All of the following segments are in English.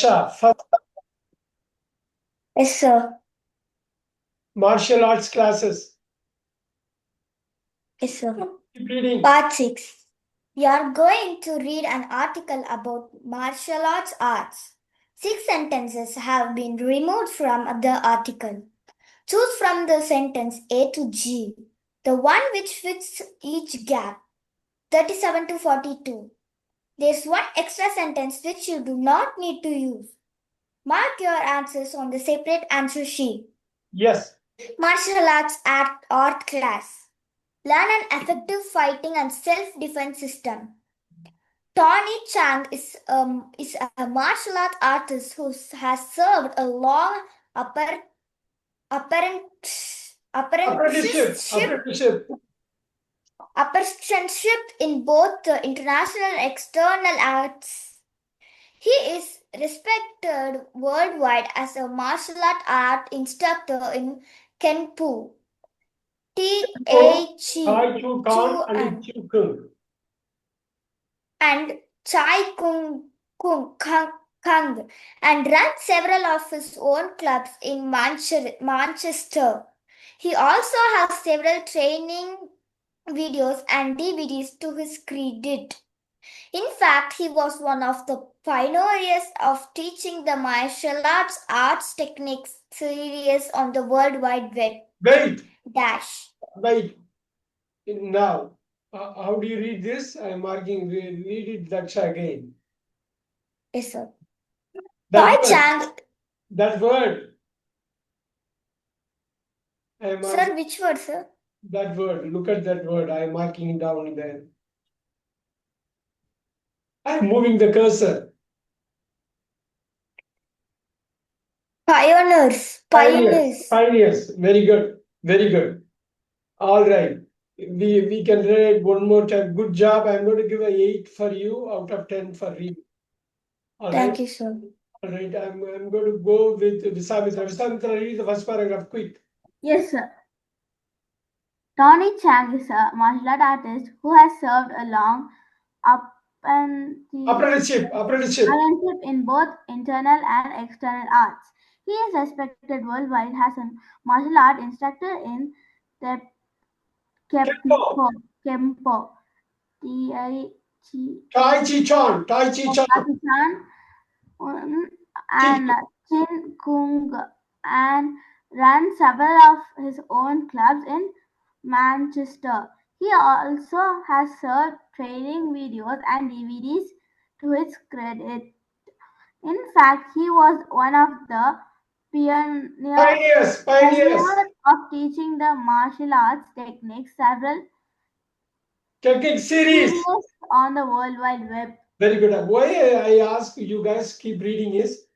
First Yes, sir. martial arts classes. Yes, sir. Keep reading. Part 6. We are going to read an article about martial arts. 6 sentences have been removed from the article. Choose from the sentence A to G, the one which fits each gap, 37 to 42. There's one extra sentence which you do not need to use. Mark your answers on the separate answer sheet. Yes. Martial arts art class. Learn an effective fighting and self-defense system. Tony Chang is a martial art artist who has served a long Apprenticeship. apprenticeship in both the international and external arts. He is respected worldwide as a martial art instructor in Kenpo, Tai Tai Chu Chu Kan and Chu Kung. and Chai Kung and ran several of his own clubs in Manchester. He also has several training videos and DVDs to his credit. In fact, he was one of the pioneers of teaching the martial arts techniques series on the World Wide Web. Wait. Wait. Now, how do you read this? I'm marking. Read it. That's again. Yes, sir. That word. Sir, which word, sir? That word. Look at that word. I'm marking it down there. I'm moving the cursor. Pioneers. Very good. All right. We can read one more time. Good job. I'm going to give an 8 for you out of 10 for reading. Thank you, sir. All right. I'm going to go with Visamitra. Visamitra, read the first paragraph quick. Yes, sir. Tony Chang is a martial art artist who has served a long apprenticeship in both internal and external arts. He is respected worldwide as a martial art instructor in the Kempo. Tai Chi Chuan. And Chin Kung and ran several of his own clubs in Manchester. He also has served training videos and DVDs to his credit. In fact, he was one of the pioneers of teaching the martial arts techniques several series on the World Wide Web. Very good. Why I ask you guys keep reading is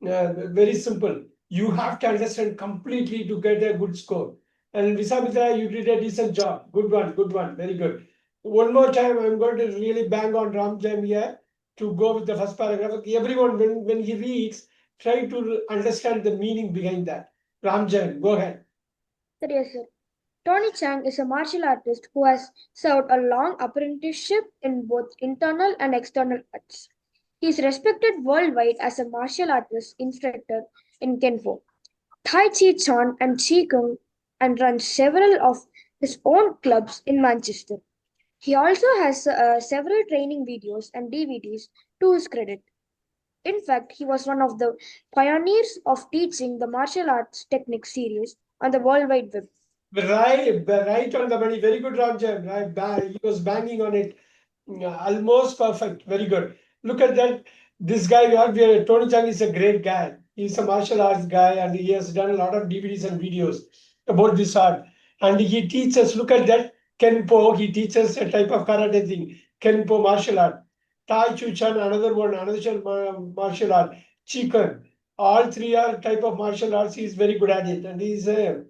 very simple. You have to understand completely to get a good score. And Visamitra, you did a decent job. Good one. Very good. One more time, I'm going to really bang on Ramjam here to go with the first paragraph. Everyone, when he reads, try to understand the meaning behind that. Ramjam, go ahead. Yes, sir. Tony Chang is a martial artist who has served a long apprenticeship in both internal and external arts. He is respected worldwide as a martial artist instructor in Kenpo, Tai Chi Chuan and Chi Kung, and runs several of his own clubs in Manchester. He also has several training videos and DVDs to his credit. In fact, he was one of the pioneers of teaching the martial arts technique series on the World Wide Web. Right on the money. Very good, Ramjam. Right, he was banging on it. Almost perfect. Very good. Look at that. This guy, Tony Chang is a great guy. He's a martial arts guy and he has done a lot of DVDs and videos about this art. And he teaches, look at that, Kenpo, he teaches a type of karate thing. Kenpo martial art. Tai Chu Chan, another martial art. Chikan. All three are type of martial arts. He's very good at it. And he's a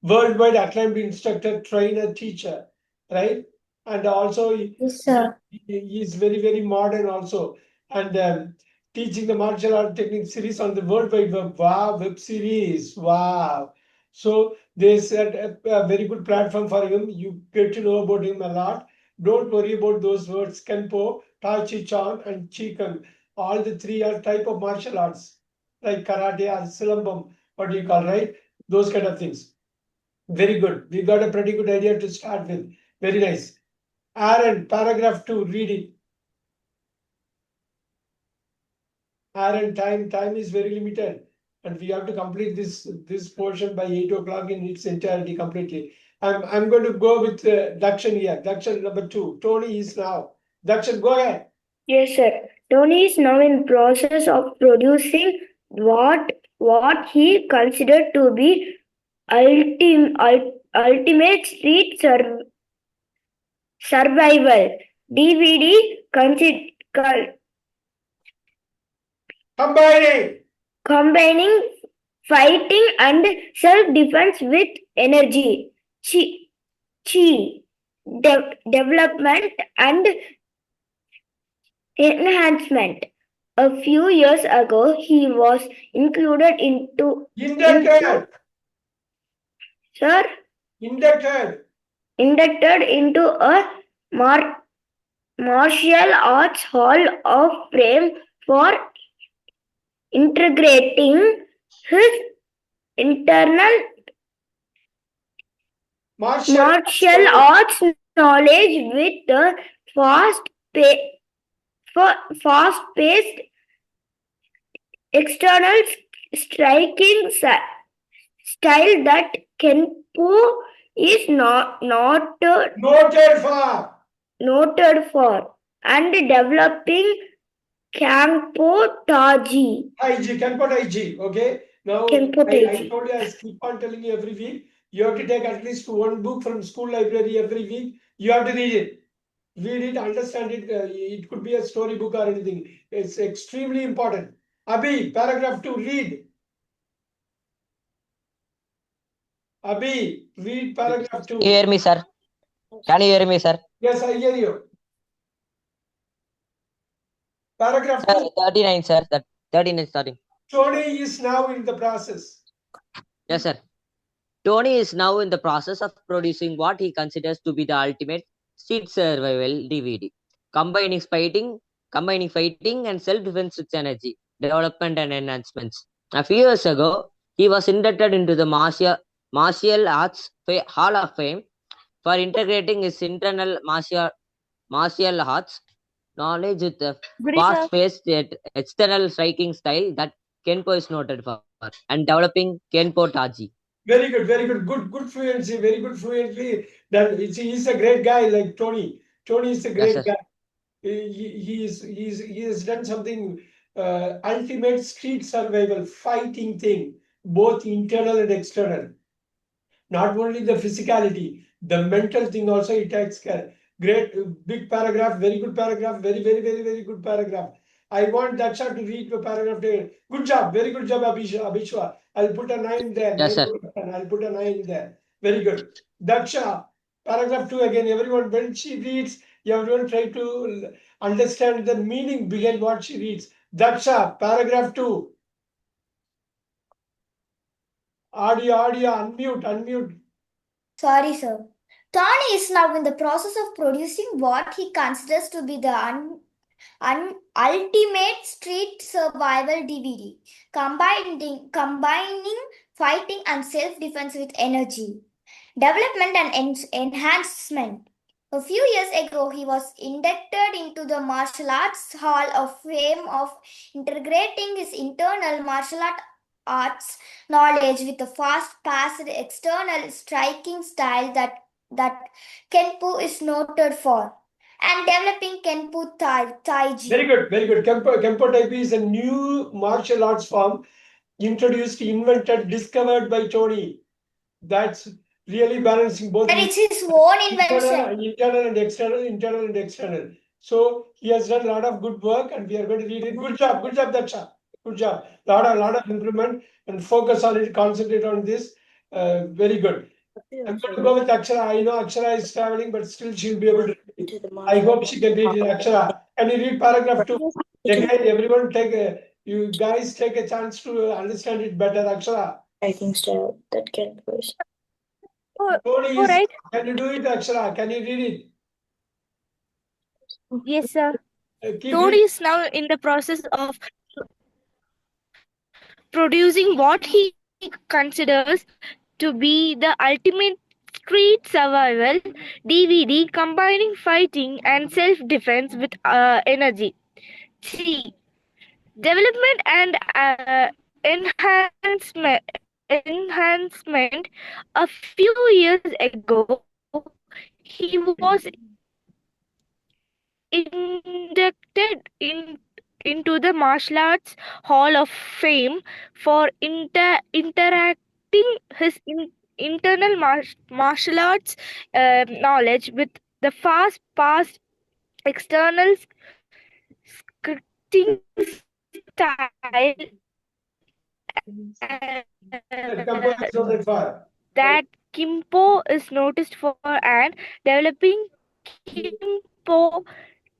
worldwide acclaimed instructor, trainer, teacher, right? And also yes, sir. He is very modern also, and teaching the martial art technique series on the World Wide Web. Wow, web series, wow. So they set a very good platform for him. You get to know about him a lot. Don't worry about those words, Kenpo, Tai Chi Chuan and Chi Kung. all the three are type of martial arts, like karate or silambam, what do you call, right? Those kind of things. Very good. We got a pretty good idea to start with. Very nice. Aaron, paragraph 2, read it. Aaron, time is very limited, and we have to complete this portion by 8 o'clock in its entirety completely. I'm going to go with Dakshan here. Dakshan number 2. Tony is now. Dakshan, go ahead. Yes, sir. Tony is now in process of producing what he considered to be ultimate street survival DVD combining fighting and self-defense with energy, development and enhancement. A few years ago, he was included into Inducted. Sir, Inducted. inducted into a martial arts hall of fame for integrating his internal martial arts knowledge with the fast-paced external striking style that Kenpo is noted for, and developing Kenpo Taiji. Kenpo Taiji. Okay. Now Kenpo I Taiji. told you, I keep on telling you every week. You have to take at least one book from school library every week. You have to read it. Read it, understand it. It could be a story book or anything. It's extremely important. Abhi, paragraph 2, read. Abhi, read paragraph 2. Can you hear me, sir? Can you hear me, sir? Yes, I hear you. Paragraph Sir, 2. 39, sir. That 39 starting. Tony is now in the process. Yes, sir. Tony is now in the process of producing what he considers to be the ultimate street survival DVD, combining fighting and self-defense with energy, development and enhancements. A few years ago, he was inducted into the Martial Arts Hall of Fame for integrating his internal martial arts knowledge with the fast-paced external striking style that Kenpo is noted for, and developing Kenpo Taiji. Very good, very good. Good fluency, very good fluency. He's a great guy like Tony. Tony is a great guy. He has done something ultimate street survival, fighting thing, both internal and external. Not only the physicality, the mental thing also he takes care. Great, big paragraph, very good paragraph, very good paragraph. I want Daksha to read the paragraph there. Good job, very good job, Abhishwa. I'll put a 9 there. Yes, sir. I'll put a 9 there. Very good. Daksha, paragraph 2 again. Everyone, when she reads, everyone try to understand the meaning behind what she reads. Daksha, paragraph 2. Audio, unmute. Sorry, sir. Tony is now in the process of producing what he considers to be the ultimate street survival DVD, combining fighting and self-defense with energy, development and enhancement. A few years ago, he was inducted into the Martial Arts Hall of Fame of integrating his internal martial arts knowledge with a fast-paced external striking style that Kenpo is noted for, and developing Kenpo Taiji. Very good. Kenpo Taiji is a new martial arts form introduced, invented, discovered by Tony. That's really balancing both. And it's his own invention. Internal and external. So he has done a lot of good work, and we are going to read it. Good job, Daksha. Good job. Lot of improvement, and focus on it. Concentrate on this. Very good. I'm going to go with Akshara. I know Akshara is traveling, but still she'll be able to read it. I hope she can read it. Akshara, can you read paragraph 2? Again, everyone you guys take a chance to understand it better. Akshara. Writing style that can push. Can you do it, Akshara? Can you read it? Yes, sir. Keep Tony reading. is now in the process of producing what he considers to be the ultimate street survival DVD combining fighting and self defense with energy. C. Development and enhancement. A few years ago, he was inducted into the Martial Arts Hall of Fame for interacting his internal martial arts knowledge with the fast paced external scripting style That Campo is noted for. that Kimpo is noticed for and developing Kimpo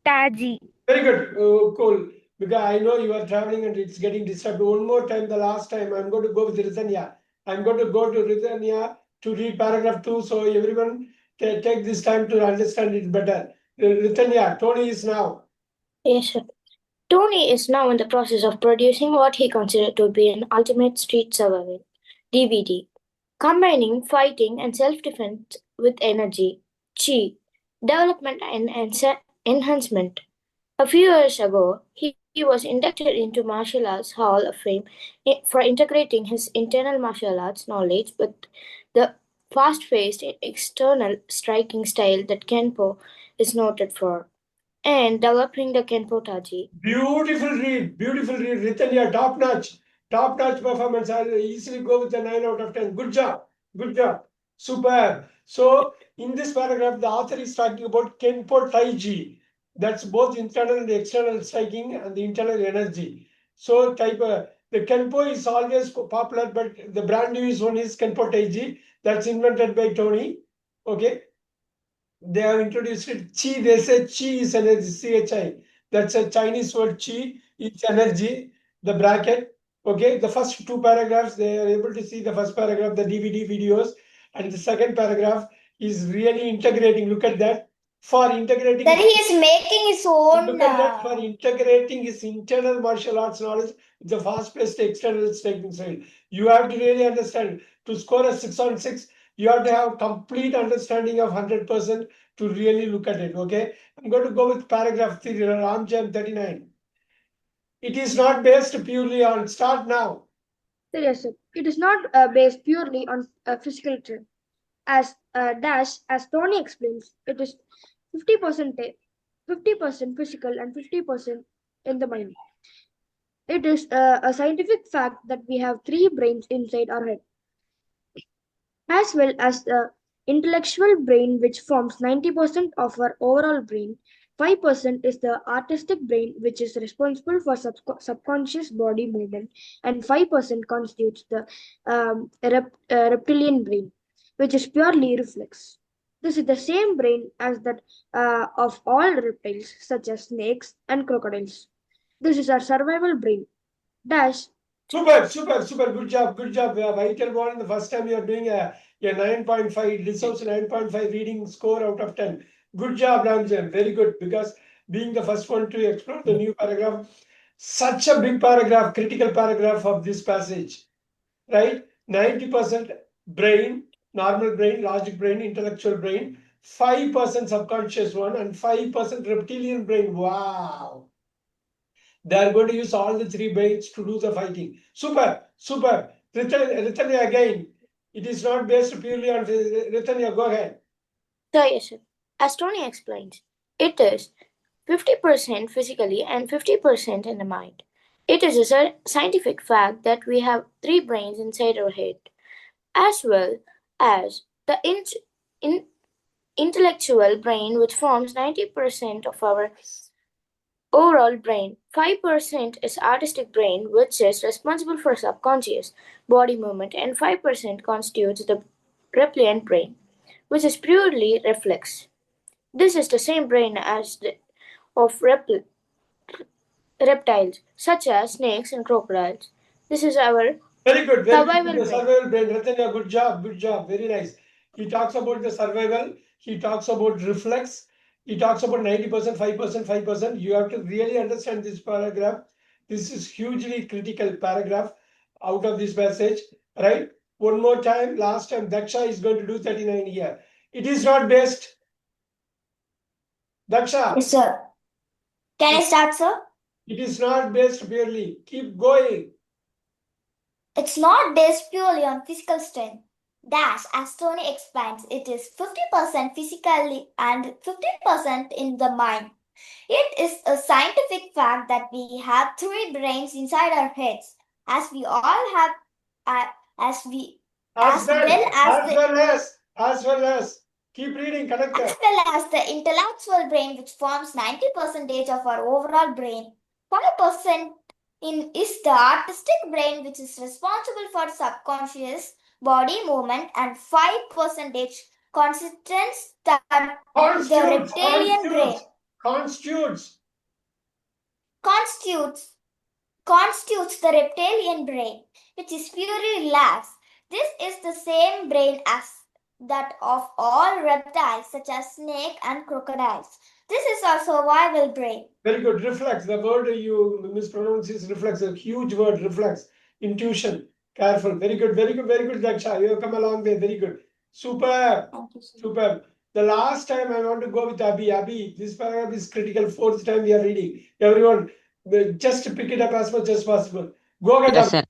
Taji. Very good, cool. Because I know you are traveling and it's getting disturbed. One more time, the last time, I'm going to go with Ritanya. I'm going to go to Ritanya to read paragraph 2. So everyone take this time to understand it better. Ritanya, Tony is now. Yes, sir. Tony is now in the process of producing what he considered to be an ultimate street survival DVD, combining fighting and self-defense with energy, chi, development and enhancement. A few years ago, he was inducted into Martial Arts Hall of Fame for integrating his internal martial arts knowledge with the fast-paced external striking style that Kenpo is noted for, and developing the Kenpo Taji. Beautiful read, Ritanya, top notch performance. I'll easily go with a 9 out of 10. Good job, superb. So in this paragraph, the author is talking about Kenpo Taiji. That's both internal and external striking and the internal energy. So the Kenpo is always popular, but the brand new one is Kenpo Taiji. That's invented by Tony. Okay. They have introduced it. Chi, they say chi is energy, chi. That's a Chinese word chi, it's energy, the bracket. Okay, the first two paragraphs, they are able to see the first paragraph, the DVD videos, and the second paragraph is really integrating. Look at that. For integrating. Then he is making his own. Look at that, for integrating his internal martial arts knowledge with the fast-paced external striking style. You have to really understand. To score a 6 on 6, you have to have complete understanding of 100% to really look at it. Okay, I'm going to go with paragraph 3, Ramjam 39. It is not based purely on. Start now. Yes, sir. It is not based purely on physical trend. As as Tony explains, it is 50% 50% physical and 50% in the mind. It is a scientific fact that we have three brains inside our head, as well as the intellectual brain, which forms 90% of our overall brain. 5% is the artistic brain, which is responsible for subconscious body movement, and 5% constitutes the reptilian brain, which is purely reflex. This is the same brain as that of all reptiles, such as snakes and crocodiles. This is our survival brain. Dash. Super. Good job. Vital one. The first time you are doing a 9.5, it deserves a 9.5 reading score out of 10. Good job, Ramjan. Very good. Because being the first one to explore the new paragraph, such a big paragraph, critical paragraph of this passage, right? 90% brain, normal brain, logic brain, intellectual brain, 5% subconscious one, and 5% reptilian brain. Wow. They are going to use all the three brains to do the fighting. Super. Ritanya again. It is not based purely on Ritanya. Go ahead. So, yes, as Tony explains, it is 50% physically and 50% in the mind. It is a scientific fact that we have three brains inside our head, as well as the intellectual brain, which forms 90% of our overall brain. 5% is artistic brain, which is responsible for subconscious body movement, and 5% constitutes the reptilian brain, which is purely reflex. This is the same brain as of reptiles, such as snakes and crocodiles. This is our Very good. survival The brain. survival brain. Ritanya, good job. Very nice. He talks about the survival. He talks about reflex. He talks about 90%, 5%, 5%. You have to really understand this paragraph. This is hugely critical paragraph out of this passage, right? One more time, last time, Daksha is going to do 39 here. It is not based. Daksha. Yes, sir. Can I start, sir? It is not based purely. Keep going. It's not based purely on physical strength. Dash, as Tony explains, it is 50% physically and 50% in the mind. It is a scientific fact that we have three brains inside our heads, as we all have, as well as. Keep reading, connected. As well as the intellectual brain, which forms 90% of our overall brain. 5% is the artistic brain, which is responsible for subconscious body movement, and 5% constitutes the reptilian brain. Constitutes the reptilian brain, which is purely relaxed. This is the same brain as that of all reptiles, such as snake and crocodiles. This is our survival brain. Very good. Reflex. The word you mispronounce is reflex. A huge word, reflex. Intuition. Careful. Very good. Very good. Very good, Daksha. You have come a long way. Very good. Superb. Superb. The last time I want to go with Abhi. Abhi, this paragraph is critical. Fourth time we are reading. Everyone, just pick it up as much as possible. Go ahead. Yes, sir.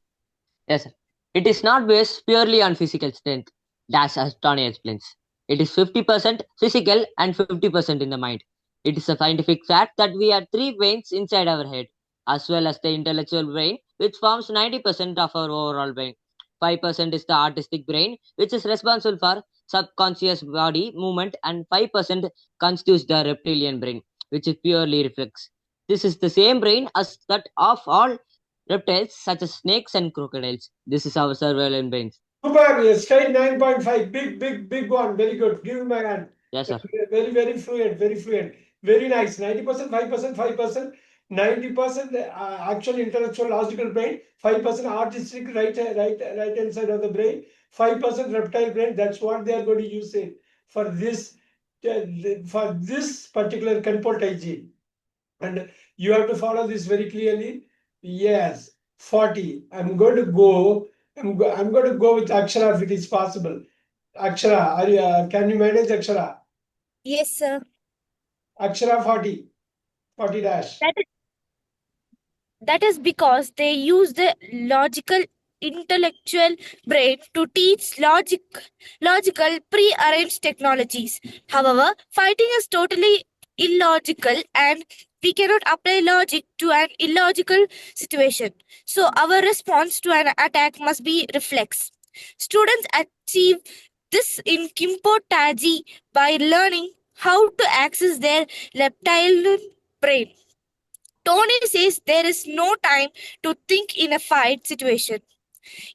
Yes, sir. It is not based purely on physical strength, as Tony explains. It is 50% physical and 50% in the mind. It is a scientific fact that we have three brains inside our head, as well as the intellectual brain, which forms 90% of our overall brain. 5% is the artistic brain, which is responsible for subconscious body movement, and 5% constitutes the reptilian brain, which is purely reflex. This is the same brain as that of all reptiles such as snakes and crocodiles. This is our survival brains. Superb. Straight 9.5. Big one. Very good. Give me my hand. Yes, sir. Very fluent. Very fluent. Very nice. 90%, 5%, 5%. 90% actual intellectual logical brain, 5% artistic right hand side of the brain, 5% reptile brain. That's what they are going to use it for this particular comportage. And you have to follow this very clearly. Yes, 40. I'm going to go with Akshara if it is possible. Akshara, can you manage Akshara? Yes, sir. Akshara 40 dash. That is because they use the logical intellectual brain to teach logical pre-arranged technologies. However, fighting is totally illogical and we cannot apply logic to an illogical situation. So our response to an attack must be reflex. Students achieve this in comportage by learning how to access their reptilian brain. Tony says there is no time to think in a fight situation.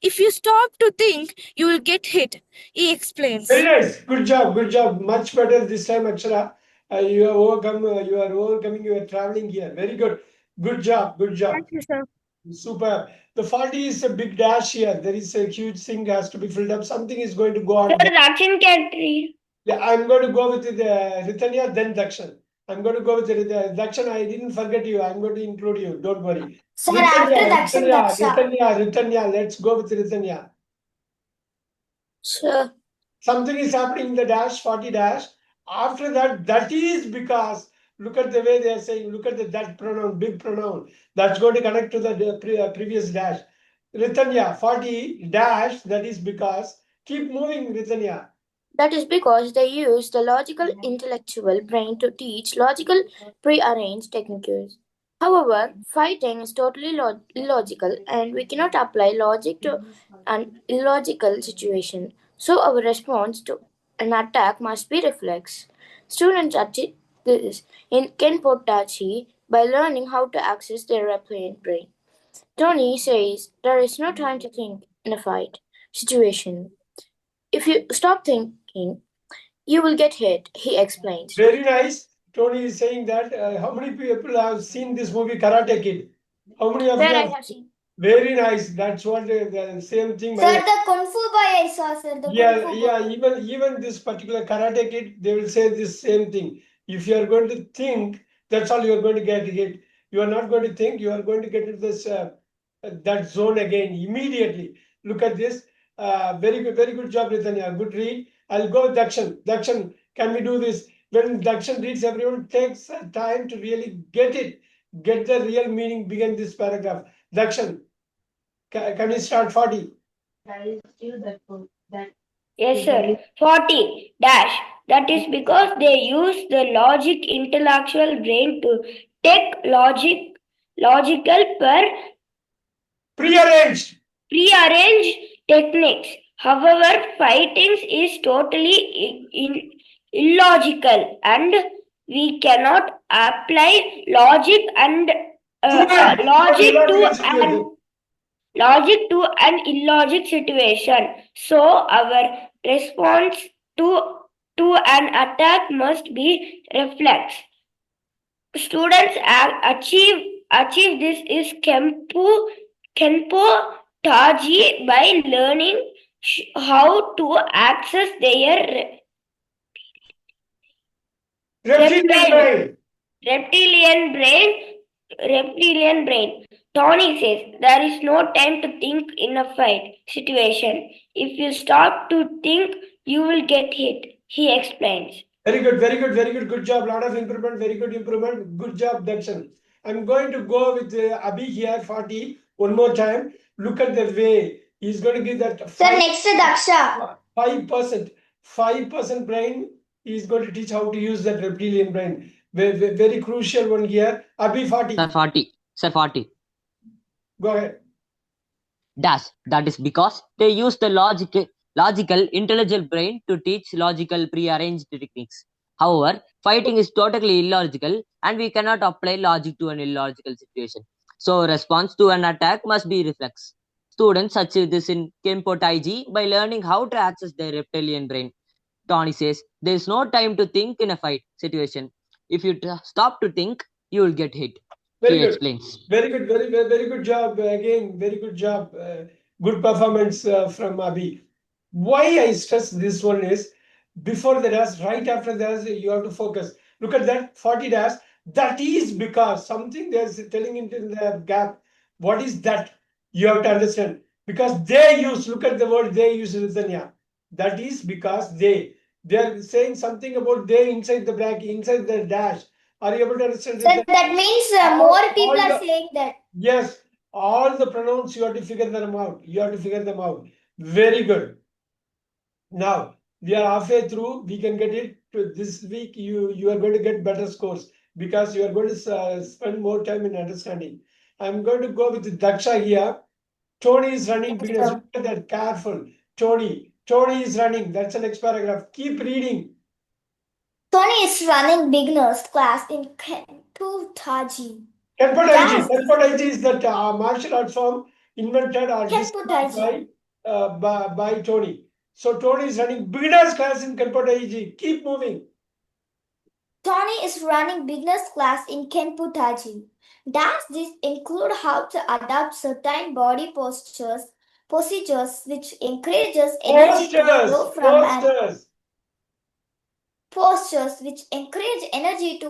If you stop to think, you will get hit, he explains. Very nice. Good job. Much better this time, Akshara. You are overcoming your traveling here. Very good. Good job. Thank you, sir. Super. The 40 is a big dash here. There is a huge thing has to be filled up. Something is going to go on. Dakshan can read. Yeah, I'm going to go with the Ritanya, then Dakshan. I'm going to go with the Dakshan. I didn't forget you. I'm going to include you. Don't worry. Sir, after Dakshan, Ritanya. Let's go with Ritanya. Sure. Something is happening in the dash, 40 dash. After that is because, look at the way they are saying, look at that pronoun, big pronoun. That's going to connect to the previous dash. Ritanya, 40 dash, that is because. Keep moving, Ritanya. That is because they use the logical intellectual brain to teach logical pre-arranged techniques. However, fighting is totally illogical and we cannot apply logic to an illogical situation. So our response to an attack must be reflex. Students achieve this in Kenpotachi by learning how to access their reptilian brain. Tony says there is no time to think in a fight situation. If you stop thinking, you will get hit, he explains. Very nice. Tony is saying that how many people have seen this movie Karate Kid? How many of you I have seen. Very nice. That's what the same thing. Sir, the Kung Fu boy I saw, sir. Even this particular Karate Kid, they will say this same thing. If you are going to think, that's all you are going to get hit. You are not going to think, you are going to get into this that zone again immediately. Look at this. Very good job, Ritanya. Good read. I'll go with Dakshan. Dakshan, can we do this? When Dakshan reads, everyone takes time to really get it, get the real meaning behind this paragraph. Dakshan, can we start 40? Yes, sir. 40 dash. That is because they use the logic intellectual brain to take logical Prearranged. prearranged techniques. However, fighting is totally illogical and we cannot apply logic and logic to an illogic situation. So our response to an attack must be reflex. Students achieve this is Kenpo Taji by learning how to access their reptilian brain. Tony says there is no time to think in a fight situation. If you stop to think, you will get hit, he explains. Very good. Good job. Lot of improvement. Very good improvement. Good job, Dakshan. I'm going to go with Abhi here, 40. One more time. Look at the way he's going to give that. Sir, next to Daksha. 5%. 5% brain. He's going to teach how to use that reptilian brain. Very crucial one here. Abhi, 40. Sir, 40. Sir, 40. Go ahead. Dash. That is because they use the logical, intelligent brain to teach logical prearranged techniques. However, fighting is totally illogical and we cannot apply logic to an illogical situation. So, response to an attack must be reflex. Students achieve this in Kenpo Taiji by learning how to access their reptilian brain. Tony says, there is no time to think in a fight situation. If you stop to think, you will get hit. Very He good. explains. Very good job. Again, very good job. Good performance from Abhi. Why I stress this one is before the dash, right after the dash, you have to focus. Look at that 40 dash. That is because something there's telling into the gap. What is that? You have to understand. Because they use, look at the word they use, Ritanya. That is because they are saying something about they inside the bracket, inside the dash. Are you able to understand? Sir, that means more people are saying that. Yes, all the pronouns you have to figure them out. Very good. Now we are halfway through. We can get it to this week. You are going to get better scores because you are going to spend more time in understanding. I'm going to go with Daksha here. Tony is running beginners. Look at that, careful. Tony is running. That's the next paragraph. Keep reading. Tony is running beginners class in Kenpo Taji. Kenpo Taiji is that martial arts form invented or discovered by Tony. So Tony is running beginners class in Kenpo Taiji. Keep moving. Tony is running beginners class in Kenpo Taiji. Does this include how to adapt certain body procedures which encourages energy to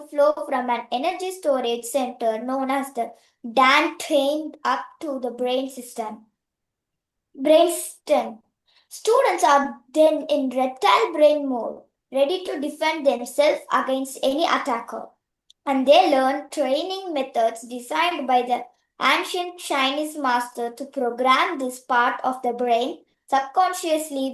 flow from an energy storage center known as the DAN trained up to the brainstem. Students are then in reptile brain mode, ready to defend themselves against any attacker. And they learn training methods designed by the ancient Chinese master to program this part of the brain subconsciously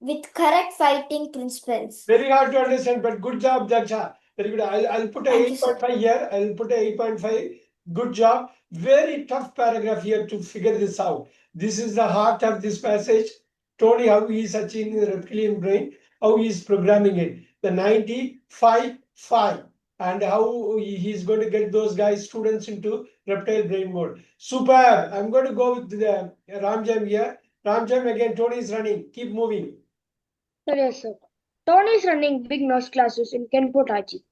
with correct fighting principles. Very hard to understand, but good job, Daksha. Very good. I'll put a 8.5 here. I'll put a 8.5. Good job. Very tough paragraph here to figure this out. This is the heart of this passage. Tony, how he is achieving the reptilian brain, how he is programming it. The 95.5 and how he's going to get those students into reptile brain mode. Superb. I'm going to go with the Ramjam here. Ramjam again, Tony is running. Keep moving. Yes, sir. Tony is running beginners classes in Kenpo Taiji.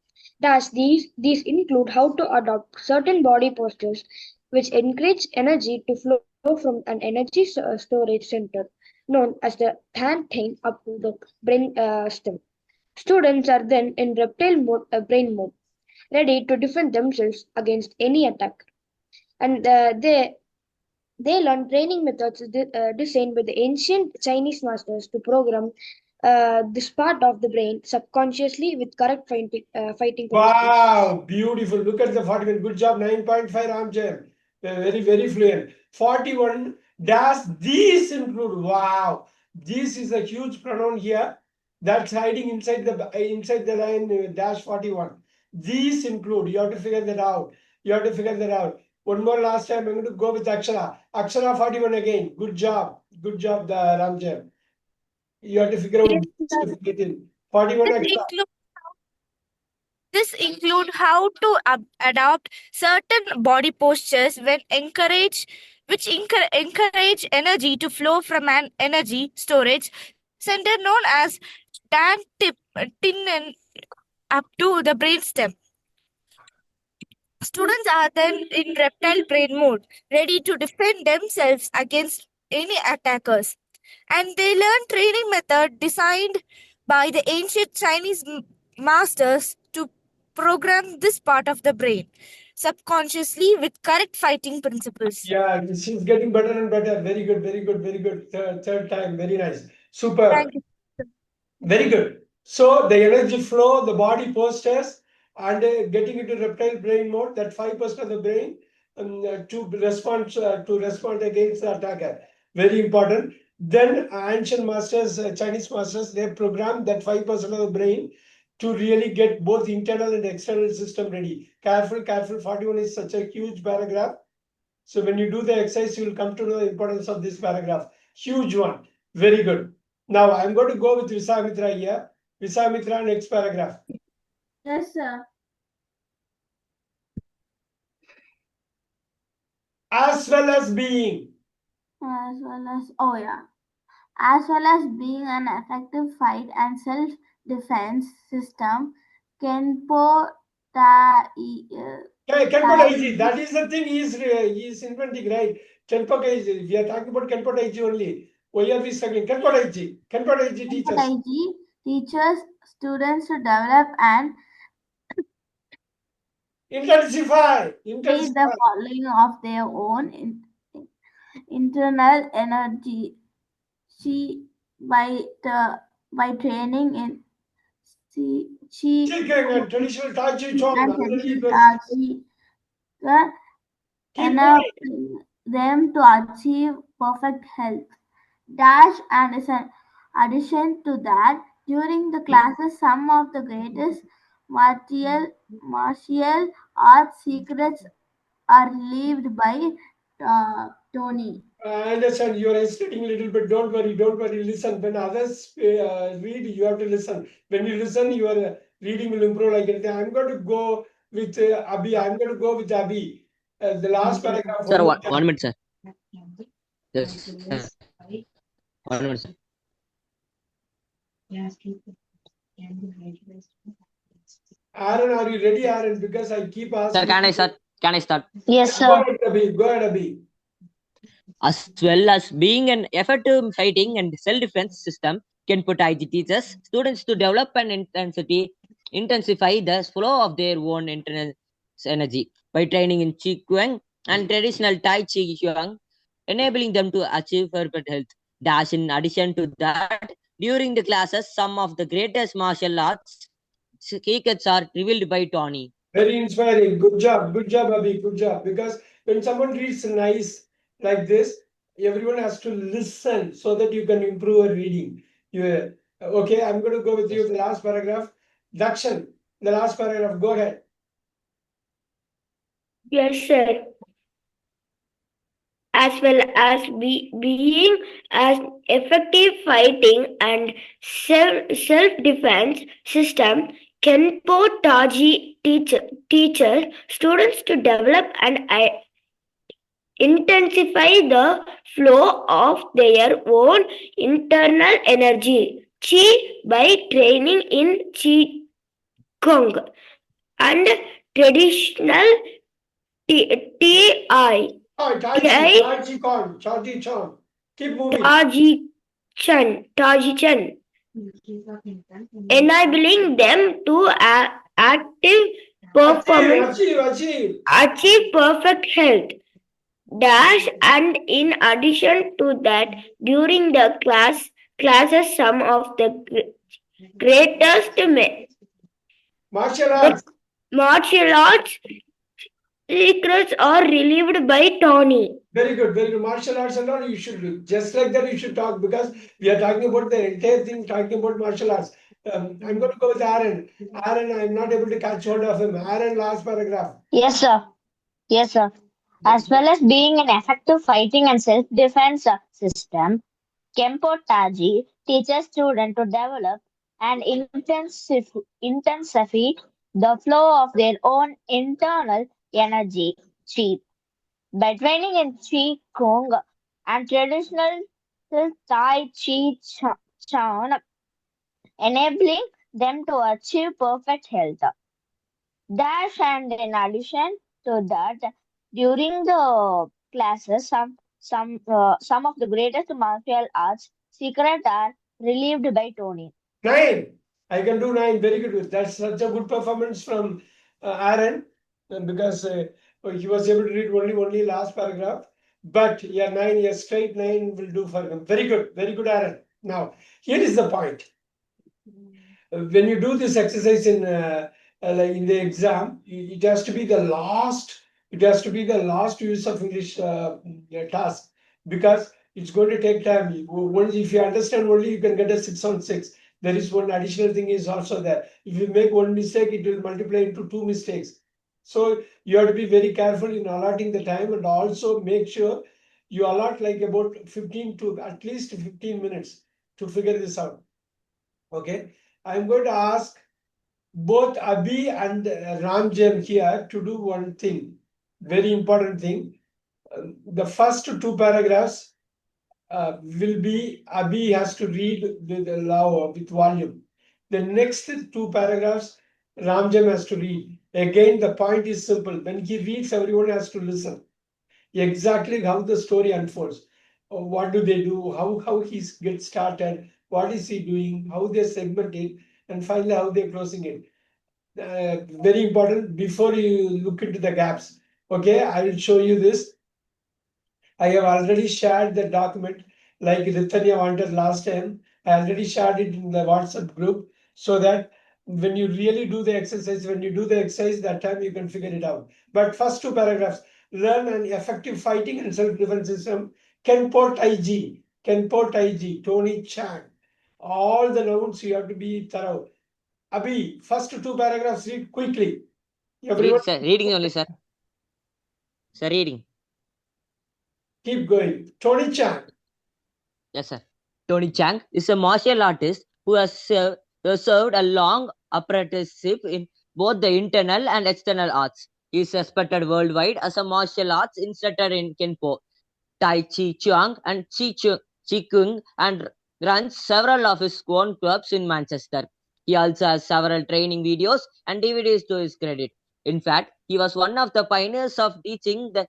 Thus, these include how to adopt certain body postures which encourage energy to flow from an energy storage center known as the hand thing up to the brain stem. Students are then in reptile mode, brain mode, ready to defend themselves against any attack. And they learn training methods designed by the ancient Chinese masters to program this part of the brain subconsciously with correct fighting principles. Wow, beautiful. Look at the 41. Good job, 9.5 Ramjam. Very, very fluent. 41 dash these include. Wow, this is a huge pronoun here that's hiding inside the line dash 41. These include. You have to figure that out. You have to figure that out. One more last time. I'm going to go with Akshara. Akshara 41 again. Good job. Good job, the Ramjam. You have to figure out Yes, this sir. to fit in. 41 This Akshara. include this include how to adopt certain body postures when encourage energy to flow from an energy storage center known as dan tip tin and up to the brainstem. Students are then in reptile brain mode, ready to defend themselves against any attackers. And they learn training method designed by the ancient Chinese masters to program this part of the brain subconsciously with correct fighting principles. Yeah, she's getting better and better. Very good, very good, very good. Third time, very nice. Super. Thank you. Very good. So the energy flow, the body postures, and getting into reptile brain mode, that 5% of the brain to respond against the attacker. Very important. Then ancient masters, Chinese masters, they programmed that 5% of the brain to really get both internal and external system ready. Careful, careful. 41 is such a huge paragraph. So when you do the exercise, you will come to know the importance of this paragraph. Huge one. Very good. Now I'm going to go with Visamitra here. Visamitra, next paragraph. Yes, sir. As well as being. As well as, oh yeah. As well as being an effective fight and self-defense system, Kenpo Kenpo Daiji. That is the thing he is inventing, right? Kenpo Daiji. We are talking about Kenpo Daiji only. Why are we struggling? Kenpo Daiji. Kenpo Daiji teaches. teaches students to develop and Intensify. the following of their own internal energy by training in traditional Tai Chi Chuan. and Already enabling them to achieve perfect health. Dash and is an addition to that, during the classes, some of the greatest martial arts secrets are lived by Tony. I understand you are hesitating a little bit. Don't worry, don't worry. Listen, when others read, you have to listen. When you listen, your reading will improve like anything. I'm going to go with Abhi. I'm going to go with Abhi. The last paragraph. Sir, 1 minute, sir. Yes, sir. 1 minute, sir. Aaron, are you ready, Aaron? Because I keep asking. Sir, can I start? Can I start? Yes, Go sir. ahead, Abhi. Go ahead, Abhi. As well as being an effective fighting and self-defense system, Kenpo Taiji teaches students to develop an intensify the flow of their own internal energy by training in Qi Kuang and traditional Tai Chi Chuan, enabling them to achieve perfect health. Dash in addition to that, during the classes, some of the greatest martial arts secrets are revealed by Tony. Very inspiring. Good job, Abhi. Good job. Because when someone reads nice like this, everyone has to listen so that you can improve your reading. Okay, I'm going to go with you. The last paragraph. Dakshan, the last paragraph. Go ahead. Yes, sir. As well as being as effective fighting and self-defense system, Kenpo Taji teacher students to develop and intensify the flow of their own internal energy chi by training in Qi Gong and traditional TI. Oh, Tai Chi Chuan. Keep moving. Taji Chan. enabling them to active performance, achieve perfect health. And in addition to that, during the classes, some of the greatest Martial arts. martial arts secrets are relieved by Tony. Very good, very good. Martial arts and all you should do. Just like that, you should talk because we are talking about the entire thing, talking about martial arts. I'm going to go with Aaron. Aaron, I'm not able to catch hold of him. Aaron, last paragraph. Yes, sir. Yes, sir. As well as being an effective fighting and self-defense system, Kempo Taji teaches students to develop and intensify the flow of their own internal energy chi by training in Qi Kung and traditional Tai Chi Chuan, enabling them to achieve perfect health. And in addition to that, during the classes, some of the greatest martial arts secrets are relieved by Tony. 9. I can do 9. Very good. That's such a good performance from Aaron because he was able to read only last paragraph. But yeah, 9, yes, straight 9 will do for him. Very good. Very good, Aaron. Now, here is the point. When you do this exercise like in the exam, it has to be the last. It has to be the last use of English task because it's going to take time. Only if you understand only, you can get a 6 on 6. There is one additional thing is also there. If you make one mistake, it will multiply into 2 mistakes. So you have to be very careful in allotting the time and also make sure you allot like about 15 to at least 15 minutes to figure this out. Okay. I'm going to ask both Abhi and Ramjam here to do one thing, very important thing. The first 2 paragraphs will be Abhi has to read with volume. The next 2 paragraphs Ramjam has to read. Again, the point is simple. When he reads, everyone has to listen. Exactly how the story unfolds. What do they do? How he gets started? What is he doing? How they segment it? And finally, how they're closing it. Very important before you look into the gaps. Okay, I will show you this. I have already shared the document like Ritanya wanted last time. I already shared it in the WhatsApp group so that when you really do the exercise, that time you can figure it out. But first 2 paragraphs, learn an effective fighting and self-defense system. Kenpo Taiji, Tony Chang. All the nouns you have to be thorough. Abhi, first 2 paragraphs read quickly. Everyone, Sir. Reading only, sir. Sir, reading. keep going. Tony Chang. Yes, sir. Tony Chang is a martial artist who has served a long apprenticeship in both the internal and external arts. He is respected worldwide as a martial arts instructor in Kenpo, Tai Chi Chuan, and Chi Kung, and runs several of his own clubs in Manchester. He also has several training videos and DVDs to his credit. In fact, he was one of the pioneers of teaching the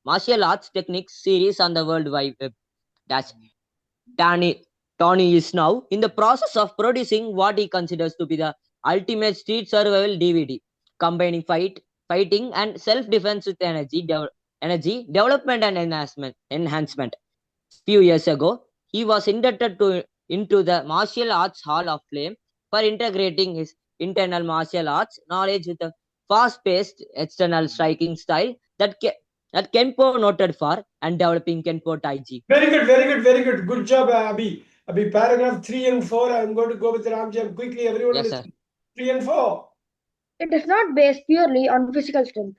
martial arts techniques series on the World Wide Web. That's Tony is now in the process of producing what he considers to be the ultimate street survival DVD, combining fighting and self-defense with energy development and enhancement. Few years ago, he was inducted into the Martial Arts Hall of Fame for integrating his internal martial arts knowledge with a fast-paced external striking style that Kenpo noted for, and developing Kenpo Taiji. Very good, very good, very good. Good job, Abhi. Abhi, paragraph 3 and 4. I'm going to go with Ramjam quickly. Everyone Yes, listen. sir. 3 and 4. It is not based purely on physical strength.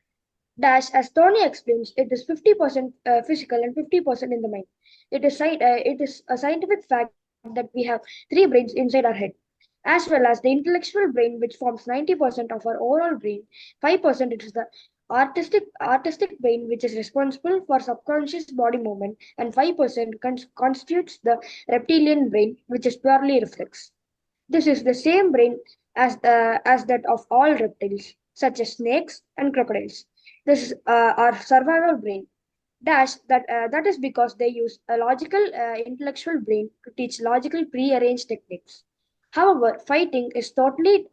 As Tony explains, it is 50% physical and 50% in the mind. It is a scientific fact that we have 3 brains inside our head, as well as the intellectual brain, which forms 90% of our overall brain. 5% it is the artistic brain, which is responsible for subconscious body movement, and 5% constitutes the reptilian brain, which is purely reflex. This is the same brain as that of all reptiles, such as snakes and crocodiles. This is our survival brain. Dash that is because they use a logical intellectual brain to teach logical pre-arranged techniques. However, fighting is totally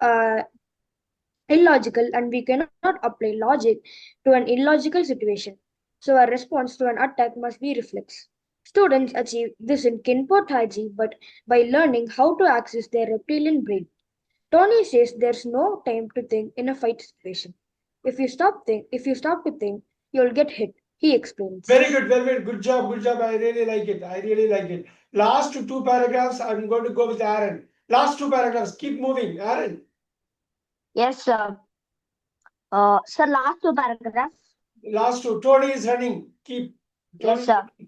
illogical and we cannot apply logic to an illogical situation. So our response to an attack must be reflex. Students achieve this in Kinpo Taiji but by learning how to access their reptilian brain. Tony says there's no time to think in a fight situation. If you stop to think, you'll get hit. He explains. Very good, very good. Good job, good job. I really like it. I really like it. Last two paragraphs, I'm going to go with Aaron. Last two paragraphs, keep moving. Aaron. Yes, sir. Sir, last two paragraphs. Last two. Tony is running. Keep. Yes, Tony. sir.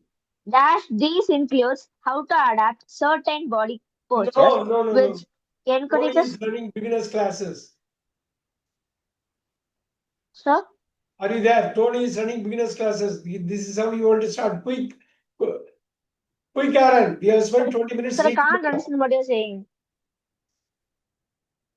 Dash these includes how to adapt certain body postures, No. which Tony encourages. is running beginners classes. Sir, Are you there? Tony is running beginners classes. This is how you want to start. Quick. Quick, Aaron. We have spent 20 minutes sir, I reading. can't understand what you're saying.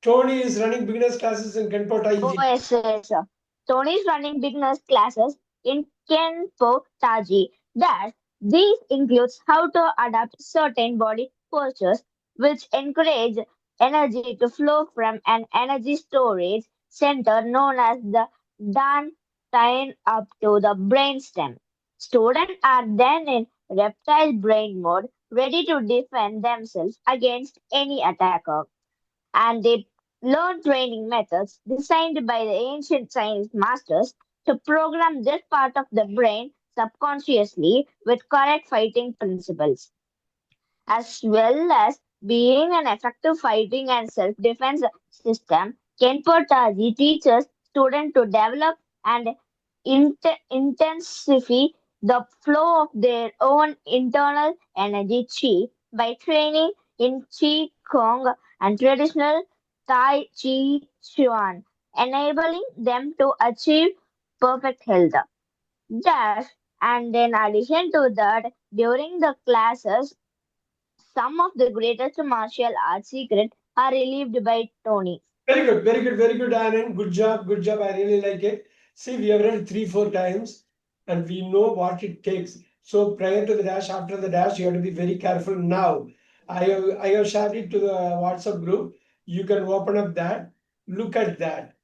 Tony is running beginners classes in Kenpo Oh, Taiji. yes, sir. Tony is running beginners classes in Kenpo Taji. Dash these includes how to adapt certain body postures, which encourage energy to flow from an energy storage center known as the dantian up to the brainstem. Students are then in reptile brain mode, ready to defend themselves against any attacker, and they learn training methods designed by the ancient Chinese masters to program this part of the brain subconsciously with correct fighting principles, as well as being an effective fighting and self-defense system. Kenpo Taji teaches students to develop and intensify the flow of their own internal energy chi by training in Qi Kong and traditional Tai Chi Chuan, enabling them to achieve perfect health. Dash, and in addition to that, during the classes, some of the greatest martial arts secrets are relieved by Tony. Very good, very good, very good, Anand. Good job, good job. I really like it. See, we have read 3-4 times and we know what it takes. So prior to the dash, after the dash, you have to be very careful now. I have shared it to the WhatsApp group. You can open up that. Look at that.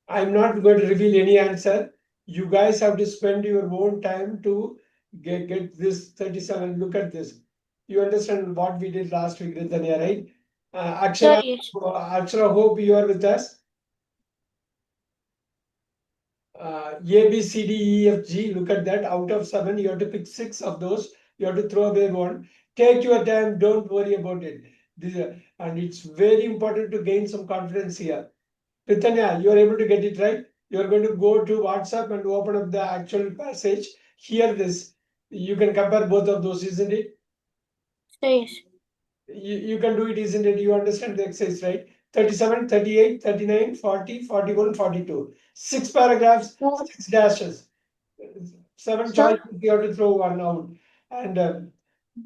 I'm not going to reveal any answer. You guys have to spend your own time to get this 37. Look at this. You understand what we did last week, Ritanya, right? Sir, Akshara, yes. Akshara, hope you are with us. A, B, C, D, E, F, G. Look at that. Out of 7, you have to pick 6 of those. You have to throw away one. Take your time. Don't worry about it. And it's very important to gain some confidence here. Pritanya, you are able to get it right. You are going to go to WhatsApp and open up the actual passage. Hear this. You can compare both of those, isn't it? Sir, yes. You can do it, isn't it? You understand the exercise, right? 37, 38, 39, 40, 41, 42. 6 paragraphs, 6 dashes. 7 Sir? choices, you have to throw one out. And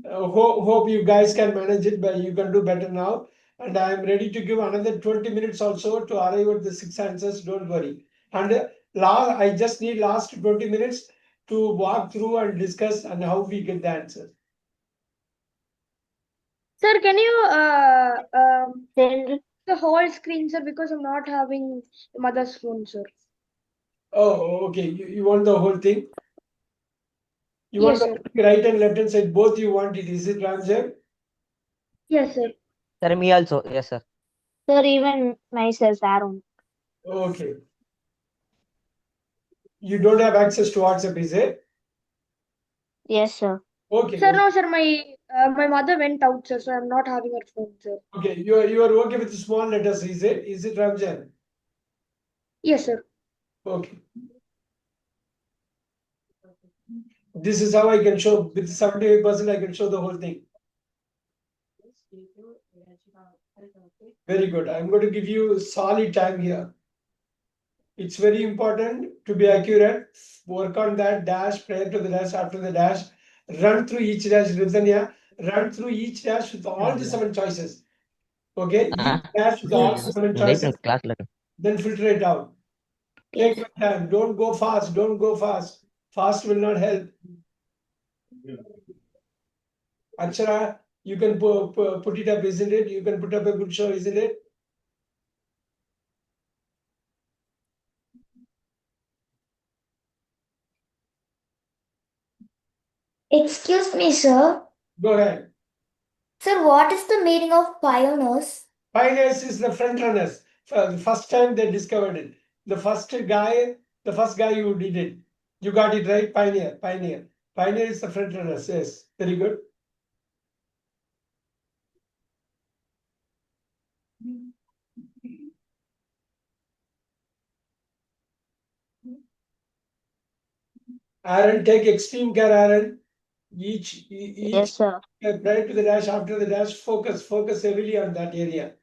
hope you guys can manage it, but you can do better now. And I am ready to give another 20 minutes also to arrive at the 6 answers. Don't worry. And I just need last 20 minutes to walk through and discuss and how we get the answers. Sir, can you Then the whole screen, sir, because I'm not having the mother's phone, sir. Oh, okay. You want the whole thing? You Yes, want sir. the right and left hand side, both you want it. Is it, Ramjay? Yes, sir. Sir, me also. Yes, sir. Sir, even myself, Aaron. Okay. You don't have access to WhatsApp, is it? Yes, sir. Okay. Sir, no, sir, my mother went out, sir, so I'm not having her phone, sir. Okay. You are okay with the small letters, is it? Is it, Ramjan? Yes, sir. Okay. This is how I can show with 78%. I can show the whole thing. Very good. I'm going to give you solid time here. It's very important to be accurate. Work on that dash prior to the dash, after the dash. Run through each dash, Ritanya. Run through each dash with all the 7 choices. Okay, each dash with all the 7 choices. Class letter. Then filter it out. Take your time. Don't go fast. Don't go fast. Fast will not help. Akshara, you can put it up, isn't it? You can put up a good show, isn't it? Excuse me, sir. Go ahead. Sir, what is the meaning of pioneers? Pioneers is the front runners. The first time they discovered it. The first guy who did it. You got it right, pioneer. Pioneer is the front runners. Yes, very good. Aaron, take extreme care, Aaron. Each Yes, sir. prior to the dash, after the dash, focus heavily on that area.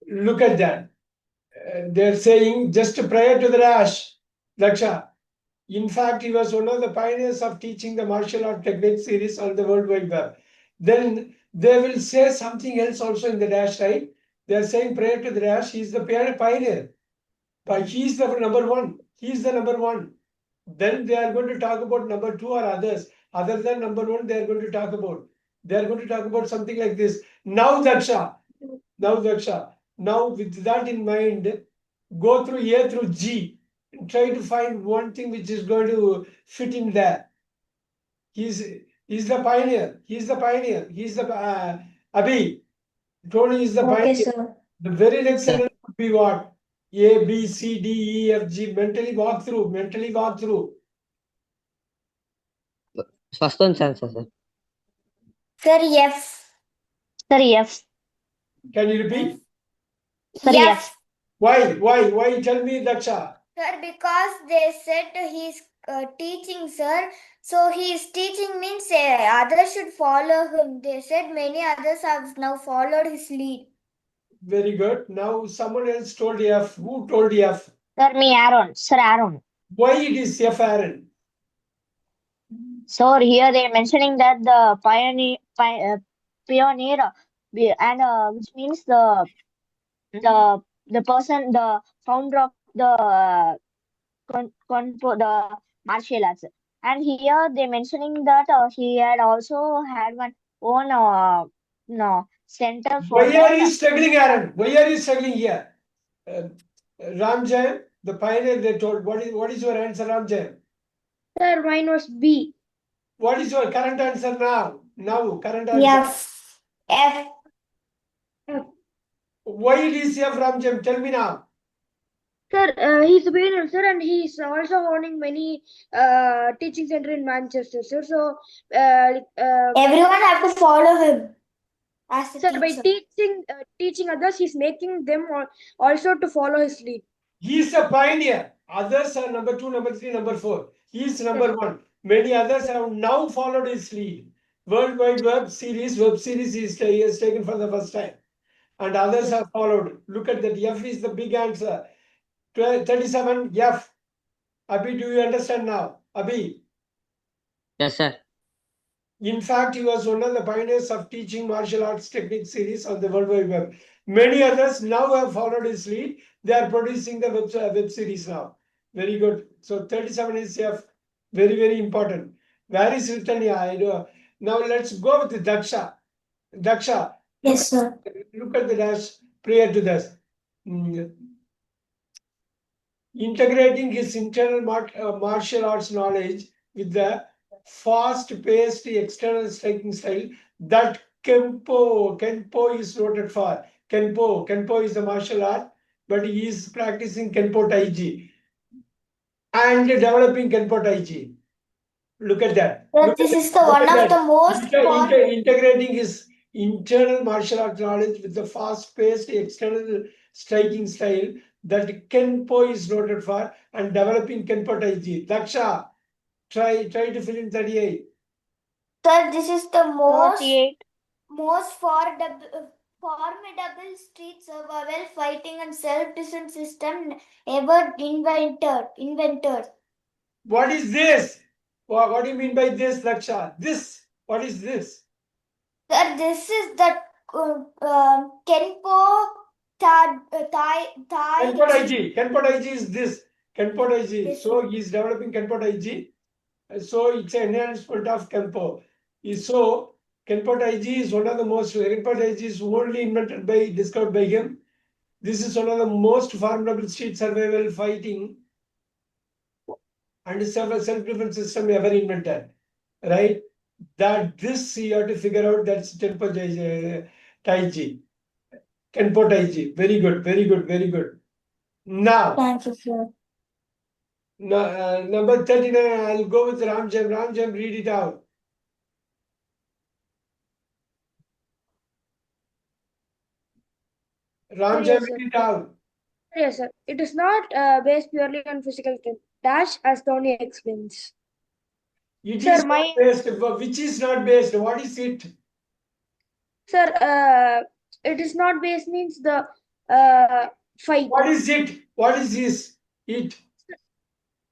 Look at that. They're saying just prior to the dash, Daksha. In fact, he was one of the pioneers of teaching the martial art technique series on the World Wide Web. Then they will say something else also in the dash, right? They're saying prior to the dash, he's the pioneer. But he's the number one. He's the number one. Then they are going to talk about number two or others. Other than number one, they are going to talk about. They are going to talk about something like this. Now, Daksha. Now, with that in mind, go through A through G. And try to find one thing which is going to fit in there. He's the pioneer. He's the Abhi. Tony is the Okay, pioneer. sir. The very next Sir. sentence would be what? A, B, C, D, E, F, G. Mentally walk through. First one's answer, sir. Sir, F. Sir, F. Can you repeat? Sir, F. Why? Tell me, Daksha. Sir, because they said he's teaching, sir. So he's teaching means others should follow him. They said many others have now followed his lead. Very good. Now someone else told F. Who told F? Sir, me, Aaron. Sir, Aaron. Why it is F, Aaron? So here they are mentioning that the pioneer, which means the person, the founder of the the martial arts. And here they mentioning that he had also had one own center for Why are you struggling, Aaron? Why are you struggling here? Ramjay, the pioneer, they told. What is your answer, Ramjay? Sir, mine was B. What is your current answer now? Current answer. F. Why it is F, Ramjay? Tell me now. Sir, he's a pioneer, sir, and he's also owning many teaching center in Manchester, sir. So, Everyone have to follow him. As a sir, by teacher. teaching others, he's making them also to follow his lead. He is a pioneer. Others are number 2, number 3, number 4. He is number 1. Many others have now followed his lead. World Wide Web series he has taken for the first time. And others have followed. Look at that. F is the big answer. 37, F. Abhi, do you understand now? Abhi. Yes, sir. In fact, he was one of the pioneers of teaching martial arts technique series on the World Wide Web. Many others now have followed his lead. They are producing the web series now. Very good. So 37 is F. Very, very important. Where is written here? I know. Now let's go with Daksha. Daksha. Yes, sir. Look at the dash prior to this. Integrating his internal martial arts knowledge with the fast-paced external striking style that Kenpo is noted for. Kenpo is a martial art, but he is practicing Kenpo Taiji and developing Kenpo Taiji. Look at that. Sir, this is the one of the most integrating his internal martial art knowledge with the fast-paced external striking style that Kenpo is noted for, and developing Kenpo Taiji. Daksha, try to fill in 38. Sir, this is the most 38. formidable street survival, fighting, and self-defense system ever invented. What is this? What do you mean by this, Daksha? This. What is this? Sir, this is the Kenpo Kenpo Taiji. Kenpo Taiji is this. Kenpo Taiji. Yes, So he is developing Kenpo Taiji. So it's an enhancement of Kenpo. So Kenpo Taiji is one of the most. Kenpo Taiji is only discovered by him. This is one of the most formidable street survival fighting and self-defense system ever invented. Right? That this you have to figure out. That's Kenpo Taiji. Kenpo Taiji. Very good. Very good. Very good. Now. Thank you, sir. No, number 39, I'll go with Ramjam. Ramjam, read it out. Ramjam, Yes, sir. read it out. Yes, sir. It is not based purely on physical strength. Dash, as Tony explains. It Sir, is not based. Which is not based? What is it? Sir, it is not based means the fight. What is it? What is this? It.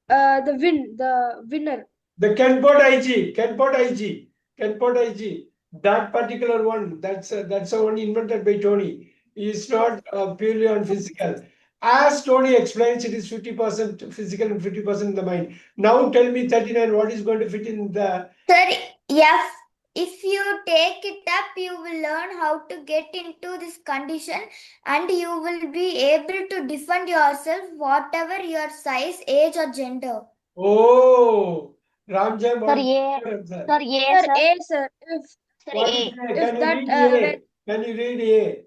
The winner. The Kenpo Taiji. Kenpo Taiji. Kenpo Taiji. That particular one, that's the one invented by Tony. Is not purely on physical. As Tony explains, it is 50% physical and 50% the mind. Now tell me 39, what is going to fit in the... Sir, yes. If you take it up, you will learn how to get into this condition, and you will be able to defend yourself, whatever your size, age, or gender. Oh, Ramjam, Sir, what A. is the answer? Sir, A, Sir, sir. A, sir. If Sir, What is A. A? if Can you that read A? Can you read A?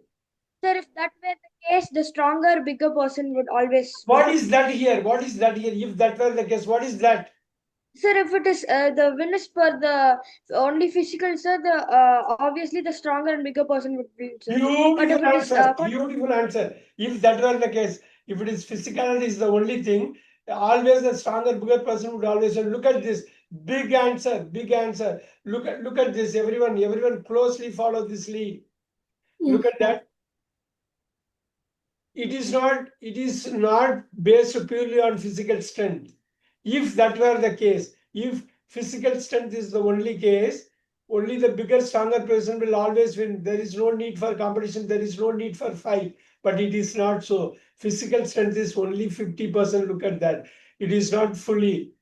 sir, if that were the case, the stronger, bigger person would always What win. is that here? What is that here? If that were the case, what is that? Sir, if it is the win is for the only physical, sir, the obviously the stronger and bigger person would win, sir. But if Beautiful it is answer. Beautiful answer. If that were the case, if it is physicality is the only thing, always the stronger, bigger person would always win. Look at this. Big answer. Big answer. Look at this. Everyone closely follow this lead. Look at that. It is not based purely on physical strength. If that were the case, if physical strength is the only case, only the bigger, stronger person will always win. There is no need for competition, there is no need for fight. But it is not so. Physical strength is only 50%. Look at that. It is not fully.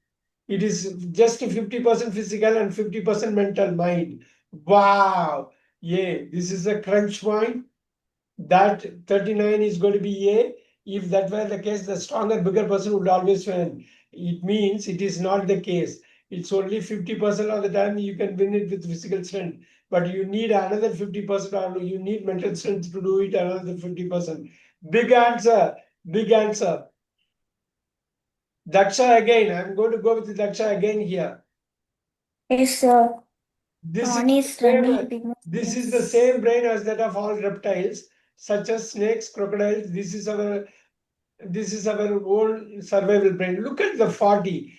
It is just 50% physical and 50% mental mind. Wow. Yeah, this is a crunch point. That 39 is going to be A. If that were the case, the stronger, bigger person would always win. It means it is not the case. It's only 50% of the time you can win it with physical strength. But you need another 50%, or you need mental strength to do it another 50%. Big answer. Big answer. Daksha again. I'm going to go with Daksha again here. Yes, sir. This is the same brain as that of all reptiles, such as snakes, crocodiles. This is our own survival brain. Look at the 40.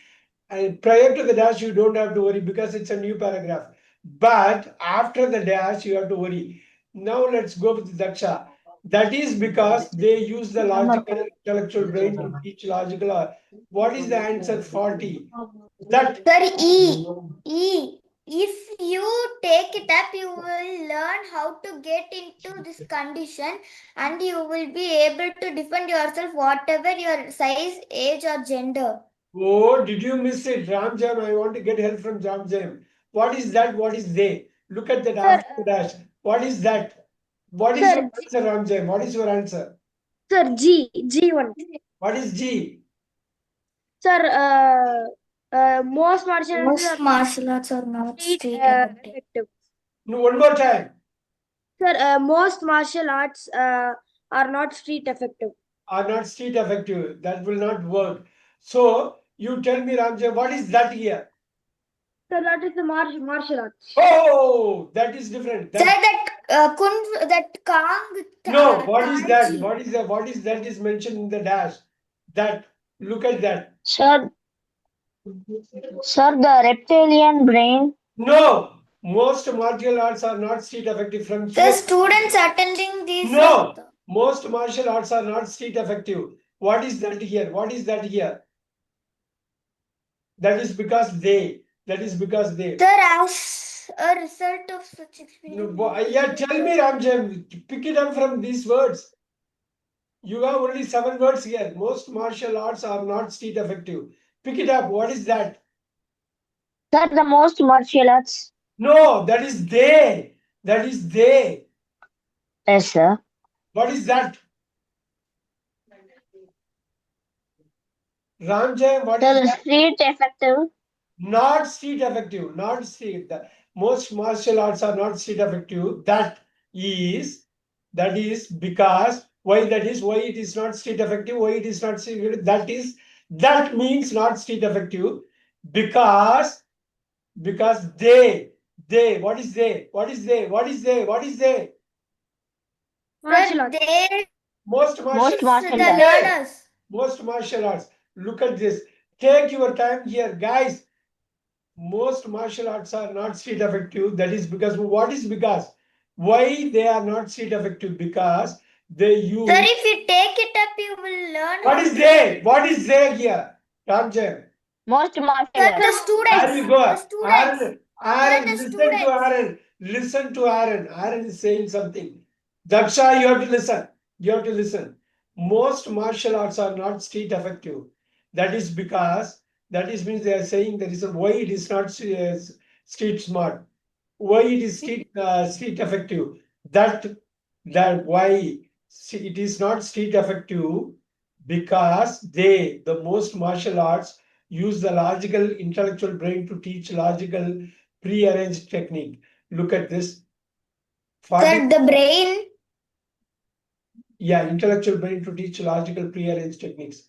And prior to the dash, you don't have to worry because it's a new paragraph. But after the dash, you have to worry. Now let's go with Daksha. That is because they use the logical intellectual brain to teach logical. What is the answer? 40. That. Sir, E. If you take it up, you will learn how to get into this condition, and you will be able to defend yourself, whatever your size, age, or gender. Oh, did you miss it? Ramjam, I want to get help from Ramjam. What is that? What is they? Look at that after the dash. What is that? What is your answer, Ramjam? What is your answer? Sir, G1. What is G? Sir, most martial arts are not street street effective. No, one more time. Sir, most martial arts are not street effective. Are not street effective. That will not work. So you tell me, Ramjam, what is that here? Sir, that is the martial arts. Oh, that is different. Sir, that that Kang. No, what is that? Taji. What is that? What is that is mentioned in the dash? That, look at that. Sir, the reptilian brain. No, most martial arts are not street effective from The here. students attending these. No, most martial arts are not street effective. What is that here? What is that here? That is because they. That is because they. Sir, as a result of such experience. No, yeah, tell me, Ramjam. Pick it up from these words. You have only 7 words here. Most martial arts are not street effective. Pick it up. What is that? Sir, the most martial arts. No, that is they. That is they. Yes, sir. What is that? Ramjam, what Sir, is the that? street effective. Not street effective. Not street. The most martial arts are not street effective. That is because why that is why it is not street effective. Why it is not street effective? That means not street effective because they what is they what is they what is they what is they Martial Sir, arts. they most martial Most martial the arts. learners. most martial arts. Look at this. Take your time here, guys. Most martial arts are not street effective. That is because what is because why they are not street effective? Because they use. Sir, if you take it up, you will learn. What is they? What is they here? Ramjam. Most martial Sir, arts. the students. There you go. The students. Aaron, the listen students. to Aaron. Listen to Aaron. Aaron is saying something. Daksha, you have to listen. You have to listen. Most martial arts are not street effective. That is because that is means they are saying there is a why it is not street smart. Why it is street effective. That why it is not street effective because the most martial arts use the logical intellectual brain to teach logical pre-arranged technique. Look at this. Sir, the brain. Yeah, intellectual brain to teach logical pre-arranged techniques.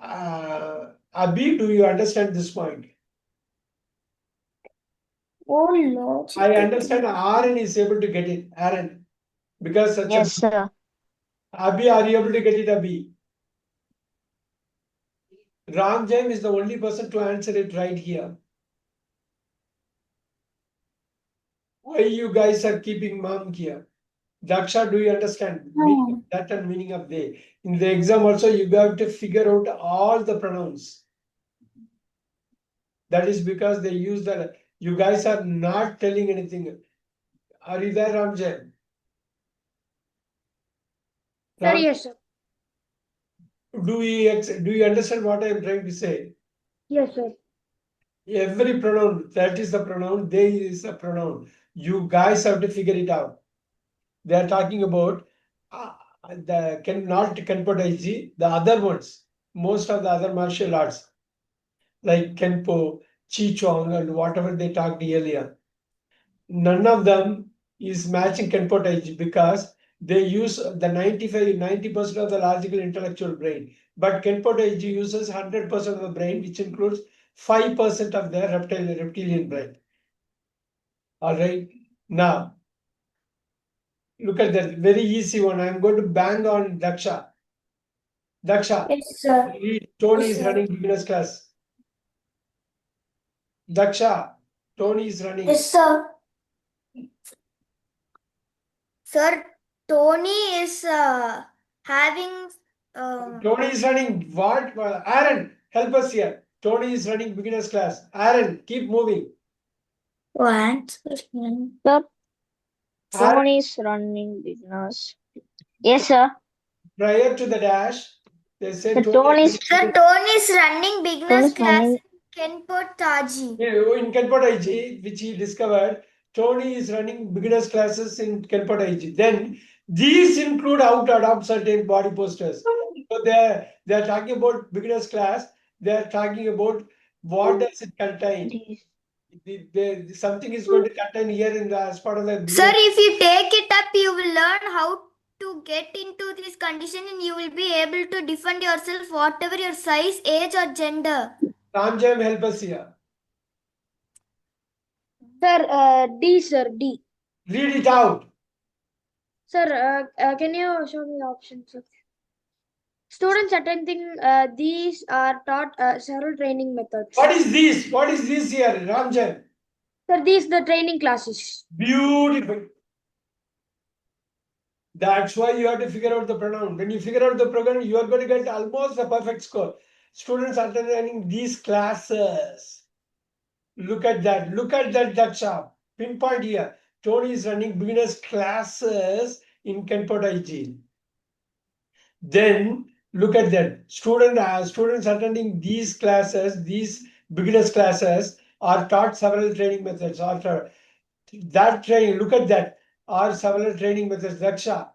Abhi, do you understand this point? Oh, Lord. I understand Aaron is able to get it. Aaron, because such Yes, sir. Abhi, are you able to get it, Abhi? Ram Jain is the only person to answer it right here. Why you guys are keeping mom here? Daksha, do you understand meaning of that and meaning of they? In the exam also, you have to figure out all the pronouns. That is because they use the. You guys are not telling anything. Are you there, Ram Jain? Sir, yes, sir. Do you understand what I am trying to say? Yes, sir. Every pronoun, that is the pronoun, they is a pronoun. You guys have to figure it out. They are talking about not Kenpo Daiji, the other ones, most of the other martial arts, like Kenpo, Chi Chong, and whatever they talked earlier. None of them is matching Kenpo Daiji because they use the 90% of the logical intellectual brain. But Kenpo Daiji uses 100% of the brain, which includes 5% of their reptilian brain. All right. Now, look at that very easy one. I'm going to bang on Daksha. Daksha, Yes, sir. Tony Yes, is sir. running beginner's class. Daksha, Tony is running. Yes, sir. Sir, Tony is having. Tony is running. What? Aaron, help us here. Tony is running beginner's class. Aaron, keep moving. What? Sir, Aaron, Tony is running beginners. Yes, sir. prior to the dash, they said The Tony is Sir, Tony is running beginner's Tony's class running. in Kenpo Taji. in Kenpo which he discovered. Tony is running beginners classes in Kenpo Daiji. Then these include how to adopt certain body postures. So they are talking about beginners class. They are talking about what does it contain. Something is going to contain here in the as part of the. Sir, if you take it up, you will learn how to get into this condition and you will be able to defend yourself whatever your size, age or gender. Ramjam, help us here. Sir, D, sir, D. Read it out. Sir, can you show me the options, sir? Students attending these are taught several training methods. What is this? What is this here, Ramjan? Sir, these the training classes. Beautiful. That's why you have to figure out the pronoun. When you figure out the pronoun, you are going to get almost a perfect score. Students attending these classes. Look at that. Look at that, Daksha. Pinpoint here. Tony is running beginners classes in Kenpot IG. Then look at that. Students attending these classes, these beginners classes are taught several training methods. That training, look at that, are several training methods. Daksha.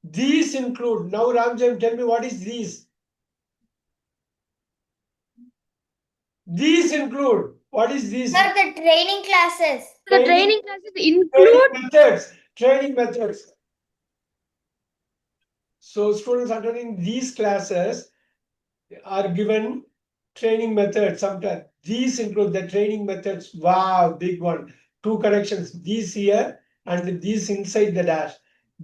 These include, now Ramjan, tell me what is these? These include, what is these? Sir, the training classes. The training classes include Training methods. So students attending these classes are given training methods sometimes. These include the training methods. Wow, big one. Two corrections. These here and these inside the dash.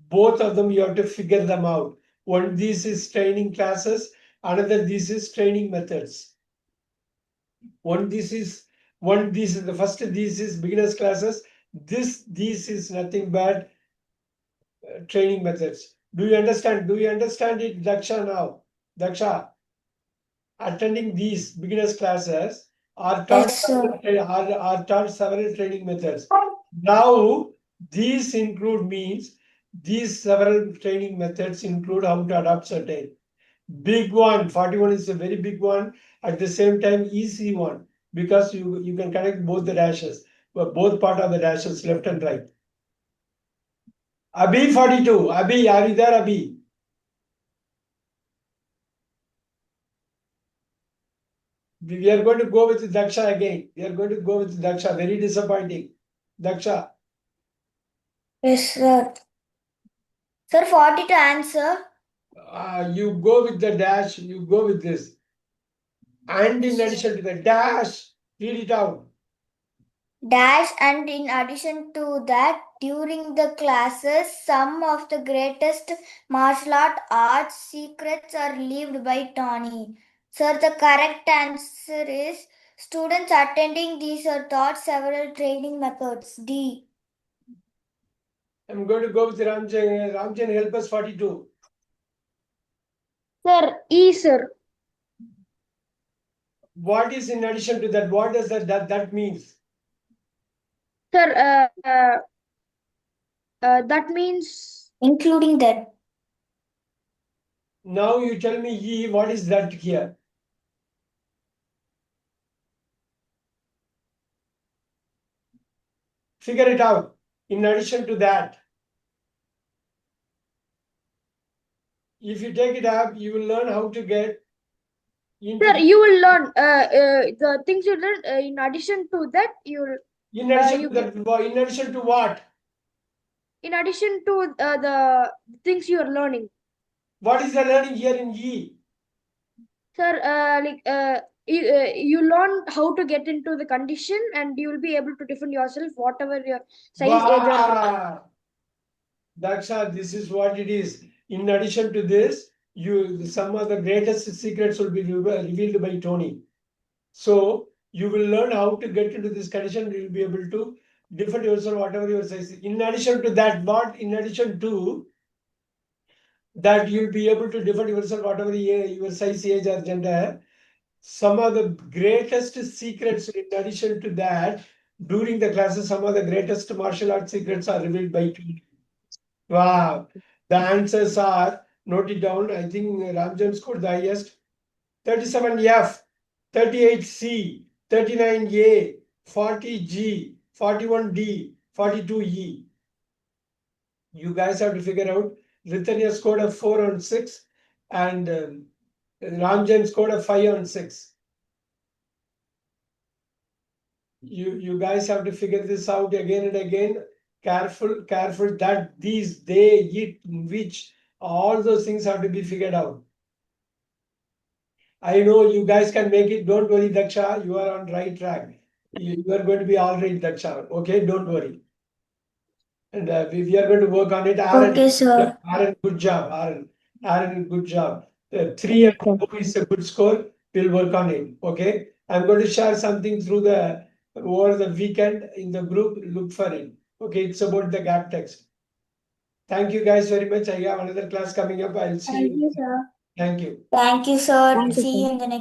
Both of them you have to figure them out. One this is training classes, another this is training methods. This is the first this is beginners classes. This is nothing but training methods. Do you understand? Do you understand it, Daksha, now? Daksha, attending these beginners classes are taught, Yes, sir. are taught several training methods. Now, these include means these several training methods include how to adopt certain. Big one, 41 is a very big one. At the same time, easy one because you can connect both the dashes, both part of the dashes, left and right. Abhi 42. Abhi, are you there, Abhi? We are going to go with Daksha again. We are going to go with Daksha. Very disappointing. Daksha. Yes, sir. Sir, 40 to answer. You go with the dash. You go with this. And in addition to the dash, read it out. Dash, and in addition to that, during the classes, some of the greatest martial arts secrets are lived by Tony. Sir, the correct answer is students attending these are taught several training methods. D. I'm going to go with Ramjan. Ramjan, help us 42. Sir, E, sir. What is in addition to that? What does that means? Sir, that means Including that. Now you tell me E, what is that here? Figure it out. In addition to that, if you take it up, you will learn how to get into sir, you will learn the things you learn. In addition to that, you'll in addition you to that, in addition to what? in addition to the things you are learning. What is the learning here in E? Sir, you learn how to get into the condition, and you will be able to defend yourself, whatever your size, age, or Wow. Daksha, this is what it is. In addition to this, some of the greatest secrets will be revealed by Tony. So you will learn how to get into this condition. You will be able to defend yourself, whatever your size is. In addition to that, in addition to that, you'll be able to defend yourself, whatever your size, age, or gender. Some of the greatest secrets, in addition to that, during the classes, some of the greatest martial arts secrets are revealed by Tony. Wow. The answers are, note it down. I think Ramjan scored the highest. 37F, 38C, 39A, 40G, 41D, 42E. You guys have to figure out. Ritanya scored a 4 on 6 and Ramjan scored a 5 on 6. You guys have to figure this out again and again. Careful that these, they, it, which, all those things have to be figured out. I know you guys can make it. Don't worry, Daksha. You are on right track. You are going to be all right, Daksha. Okay, don't worry. and we are going to work on it. Aaron, Okay, sir. Aaron, good job. Aaron, good job. 3 and 4 is a good score. We'll work on it. Okay. I'm going to share something through the over the weekend in the group. Look for it. Okay. It's about the gap text. Thank you guys very much. I have another class coming up. I'll see Thank you. you, sir. Thank you. Thank you, sir. Thank you, See sir. you in the next